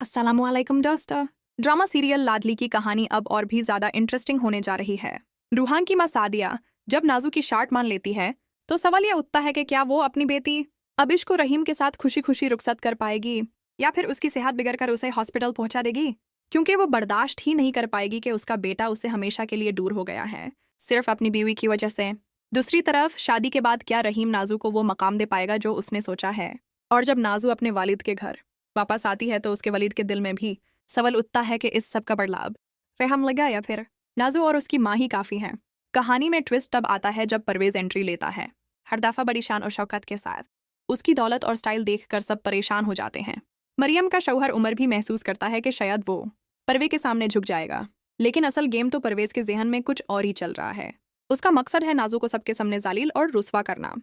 अस्सलामुअलैकुम दोस्तों। Drama serial लाडली की कहानी अब और भी ज्यादा इंटरेस्टिंग होने जा रही है। रूहान की मां सादिया जब नाजू की शार्ट मान लेती है तो सवाल यह उठता है कि क्या वो अपनी बेटी अबिश को रहीम के साथ खुशी खुशी रुखसत कर पाएगी या फिर उसकी सेहत बिगड़कर उसे हॉस्पिटल पहुंचा देगी, क्योंकि वो बर्दाश्त ही नहीं कर पाएगी कि उसका बेटा उससे हमेशा के लिए दूर हो गया है, सिर्फ अपनी बीवी की वजह से। दूसरी तरफ शादी के बाद क्या रहीम नाजू को वो मकाम दे पाएगा जो उसने सोचा है? और जब नाजू अपने वालिद के घर वापस आती है तो उसके वलीद के दिल में भी सवाल उठता है कि इस सब का बदलाव रहम लगा या फिर नाजू और उसकी माँ ही काफ़ी हैं। कहानी में ट्विस्ट तब आता है जब परवेज एंट्री लेता है, हर दफ़ा बड़ी शान और शौकत के साथ। उसकी दौलत और स्टाइल देखकर सब परेशान हो जाते हैं। मरियम का शौहर उमर भी महसूस करता है कि शायद वो परवे के सामने झुक जाएगा, लेकिन असल गेम तो परवेज के जहन में कुछ और ही चल रहा है। उसका मकसद है नाजू को सबके सामने जालील और रुस्वा करना।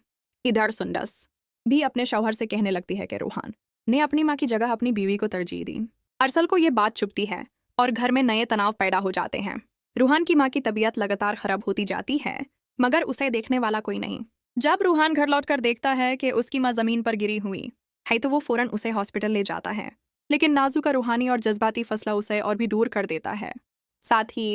इधर सुंदस भी अपने शौहर से कहने लगती है कि रूहान ने अपनी माँ की जगह अपनी बीवी को तरजीह दी। अरसल को ये बात चुभती है और घर में नए तनाव पैदा हो जाते हैं। रूहान की माँ की तबीयत लगातार खराब होती जाती है, मगर उसे देखने वाला कोई नहीं। जब रूहान घर लौटकर देखता है कि उसकी माँ जमीन पर गिरी हुई है तो वो फौरन उसे हॉस्पिटल ले जाता है, लेकिन नाजू का रूहानी और जज्बाती फैसला उसे और भी दूर कर देता है। साथ ही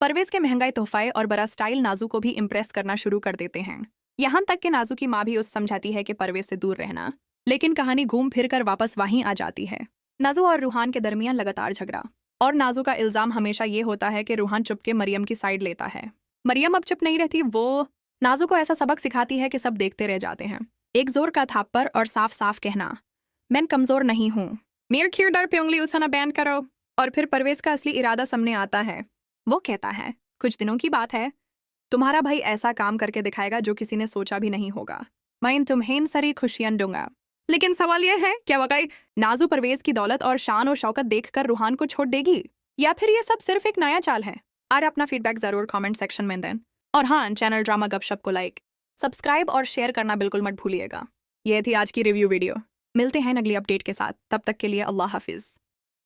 परवेज के महंगाई तोहफे और बड़ा स्टाइल नाजू को भी इम्प्रेस करना शुरू कर देते हैं। यहाँ तक कि नाजू की माँ भी उस समझाती है कि परवेज से दूर रहना, लेकिन कहानी घूम फिर कर वापस वहीं आ जाती है। नाजू और रूहान के दरमियान लगातार झगड़ा, और नाजू का इल्जाम हमेशा ये होता है कि रूहान चुपके मरियम की साइड लेता है। मरियम अब चुप नहीं रहती, वो नाजू को ऐसा सबक सिखाती है कि सब देखते रह जाते हैं। एक जोर का थाप्पड़ और साफ साफ कहना, मैं कमजोर नहीं हूँ, मेरे किरदार पे उंगली उठाना बैन करो। और फिर परवेज का असली इरादा सामने आता है। वो कहता है, कुछ दिनों की बात है, तुम्हारा भाई ऐसा काम करके दिखाएगा जो किसी ने सोचा भी नहीं होगा। मैं तुम्हें सारी खुशियां दूंगा। लेकिन सवाल यह है, क्या वाकई नाजू परवेज की दौलत और शान और शौकत देखकर रूहान को छोड़ देगी, या फिर ये सब सिर्फ एक नया चाल है? और अपना फीडबैक जरूर कमेंट सेक्शन में दें। और हाँ, चैनल ड्रामा गपशप को लाइक, सब्सक्राइब और शेयर करना बिल्कुल मत भूलिएगा। ये थी आज की रिव्यू वीडियो। मिलते हैं अगली अपडेट के साथ, तब तक के लिए अल्लाह हाफिज।